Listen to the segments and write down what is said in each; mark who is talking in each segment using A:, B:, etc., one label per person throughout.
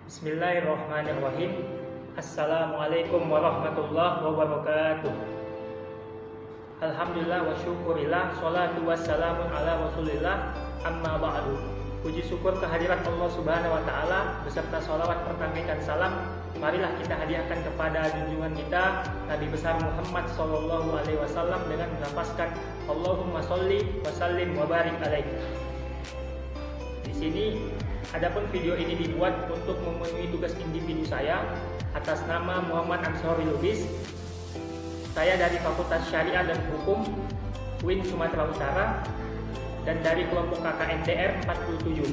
A: Bismillahirrahmanirrahim. Assalamualaikum warahmatullahi wabarakatuh. Alhamdulillah wa syukurillah, salatu wassalamu ala rasulillah, amma ba'du. Puji syukur kehadirat Allah subhanahu wa ta'ala beserta salawat pertamikan salam marilah kita hadiahkan kepada junjungan kita Nabi besar Muhammad sallallahu alaihi wasallam dengan melafazkan Allahumma sholli wa sallim wa barik alaihi. Di sini adapun video ini dibuat untuk memenuhi tugas individu saya atas nama Muhammad Ansori Lubis. Saya dari Fakultas Syariah dan Hukum UIN Sumatera Utara dan dari kelompok KKNDR 47.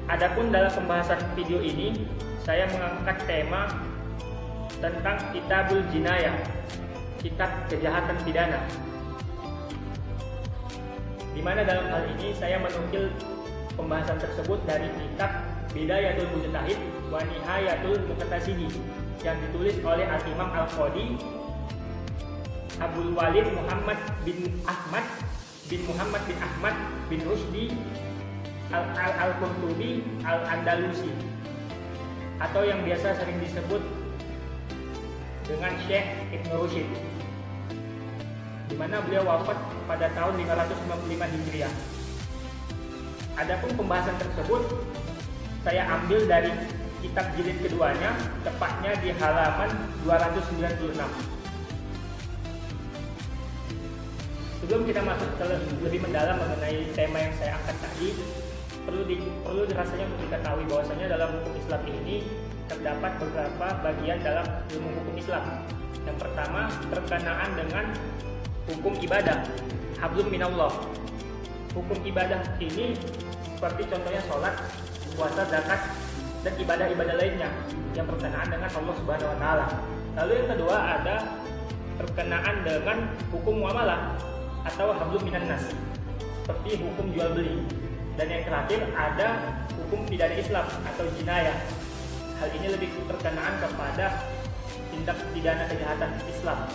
A: Adapun dalam pembahasan video ini saya mengangkat tema tentang Kitabul Jinayah, kitab kejahatan pidana. Di mana dalam hal ini saya menukil pembahasan tersebut dari kitab Bidayatul Mujtahid wa Nihayatul Muqtasidi yang ditulis oleh Al-Imam Al-Qadi Abdul Walid Muhammad bin Ahmad bin Rusdi Al-Qurtubi Al-Andalusi atau yang biasa sering disebut dengan Syekh Ibn Rushd, di mana beliau wafat pada tahun 595 Hijriah. Adapun pembahasan tersebut saya ambil dari kitab jilid keduanya, tepatnya di halaman 296. Sebelum kita masuk ke lebih mendalam mengenai tema yang saya angkat tadi, perlu dirasanya untuk diketahui bahwasanya dalam hukum Islam ini terdapat beberapa bagian dalam ilmu hukum Islam. Yang pertama berkenaan dengan hukum ibadah, hablum minallah. Hukum ibadah ini seperti contohnya sholat, puasa, zakat, dan ibadah-ibadah lainnya yang berkenaan dengan Allah Subhanahu wa Ta'ala. Lalu yang kedua ada berkenaan dengan hukum muamalah atau hablum minan nas, seperti hukum jual beli. Dan yang terakhir ada hukum pidana Islam atau jinayah. Hal ini lebih berkenaan kepada tindak pidana kejahatan Islam.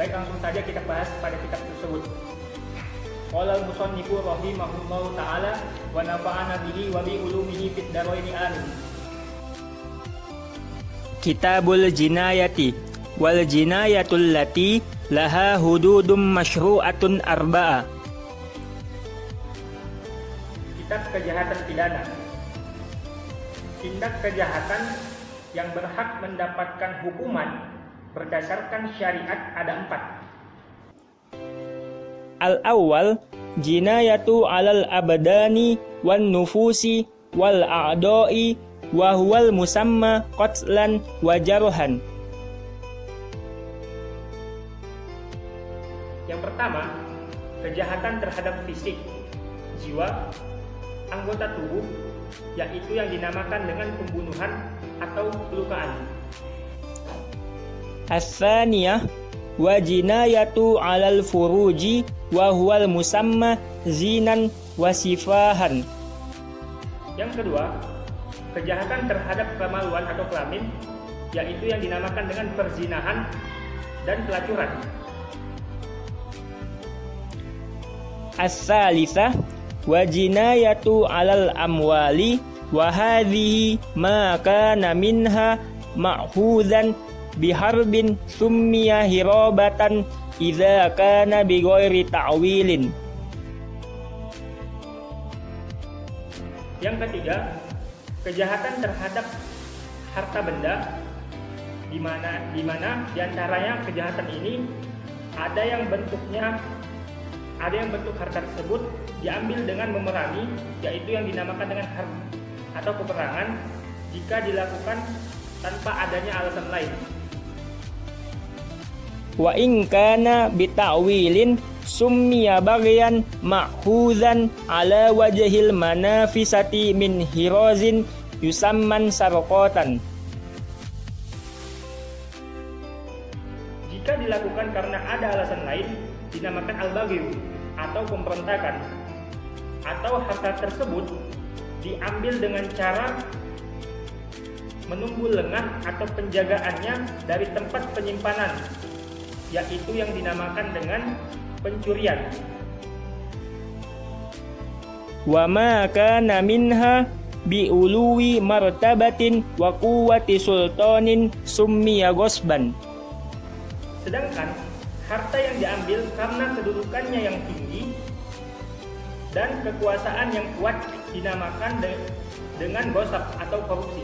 A: Baik, langsung saja kita bahas pada kitab tersebut. Qala al-musannifu rahimahullahu ta'ala wa nafa'ana bihi wa bi ulumihi fid dharaini amin. Kitabul Jinayati wal jinayatul lati laha hududum masyru'atun arba'a. Kitab kejahatan pidana. Tindak kejahatan yang berhak mendapatkan hukuman berdasarkan syariat ada 4. Al-awwal jinayatu alal abdani wan nufusi wal a'dai wa huwal musamma qatlan wa jarhan. Yang pertama, kejahatan terhadap fisik, jiwa, anggota tubuh, yaitu yang dinamakan dengan pembunuhan atau pelukaan. As-tsaniyah wa jinayatu alal furuji wa huwal musamma zinan wa sifahan. Yang kedua, kejahatan terhadap kemaluan atau kelamin, yaitu yang dinamakan dengan perzinahan dan pelacuran. As-salisah wa jinayatu alal amwali wa hadhihi ma kana minha ma'khuzan biharbin summiya hirabatan idza kana bighairi ta'wilin. Yang ketiga, kejahatan terhadap harta benda, di mana diantaranya kejahatan ini ada yang bentuk harta tersebut diambil dengan memerangi, yaitu yang dinamakan dengan harb atau peperangan jika dilakukan tanpa adanya alasan lain. Wa in kana bita'wilin summiya baghyan ma'khuzan ala wajhil manafisati min hirazin yusamman sarqatan. Jika dilakukan karena ada alasan lain dinamakan al-baghyu atau pemberontakan, atau harta tersebut diambil dengan cara menunggu lengah atau penjagaannya dari tempat penyimpanan, yaitu yang dinamakan dengan pencurian. Wa ma kana minha
B: bi uluwi martabatin wa quwwati sultanin summiya ghasban.
A: Sedangkan harta yang diambil karena kedudukannya yang tinggi dan kekuasaan yang kuat dinamakan dengan gosab atau korupsi.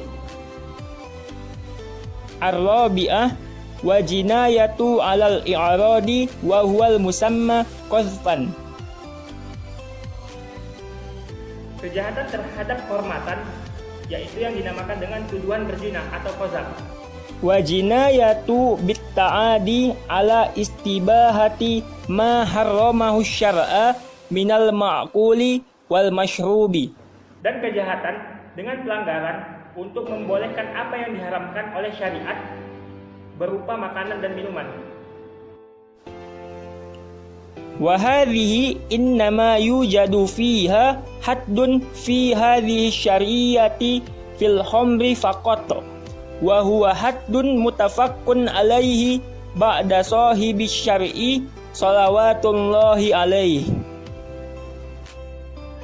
B: Ar-rabi'ah wa jinayatu 'alal i'radi wa huwal musamma qazfan.
A: Kejahatan terhadap kehormatan, yaitu yang dinamakan dengan tuduhan berzina atau qazaf.
B: Wa jinayatu bitta'adi 'ala istibahati ma harramahu syar'a minal ma'quli wal masyrubi.
A: Dan kejahatan dengan pelanggaran untuk membolehkan apa yang diharamkan oleh syariat berupa makanan dan minuman.
B: Wa hadhihi innama yujadu fiha haddun fi hadhihi syariati fil khamri faqat wa huwa haddun mutafaqqun alaihi ba'da sahibi syar'i salawatullahi alaihi.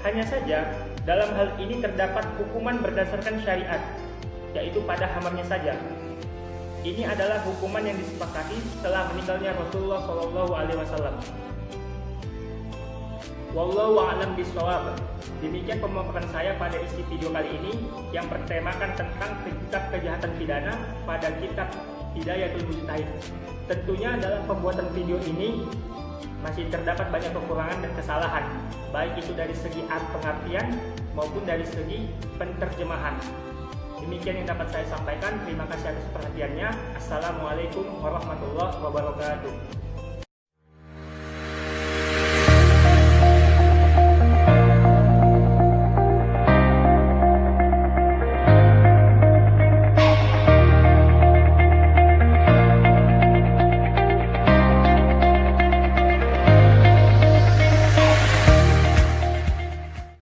A: Hanya saja dalam hal ini terdapat hukuman berdasarkan syariat, yaitu pada hamarnya saja. Ini adalah hukuman yang disepakati setelah meninggalnya Rasulullah SAW. Wallahu a'lam bishawab. Demikian pemaparan saya pada isi video kali ini yang bertemakan tentang kitab kejahatan pidana pada kitab Hidayatul Mujtahid. Tentunya dalam pembuatan video ini masih terdapat banyak kekurangan dan kesalahan, baik itu dari segi pengertian maupun dari segi penerjemahan. Demikian yang dapat saya sampaikan. Terima kasih atas perhatiannya. Assalamualaikum warahmatullahi wabarakatuh.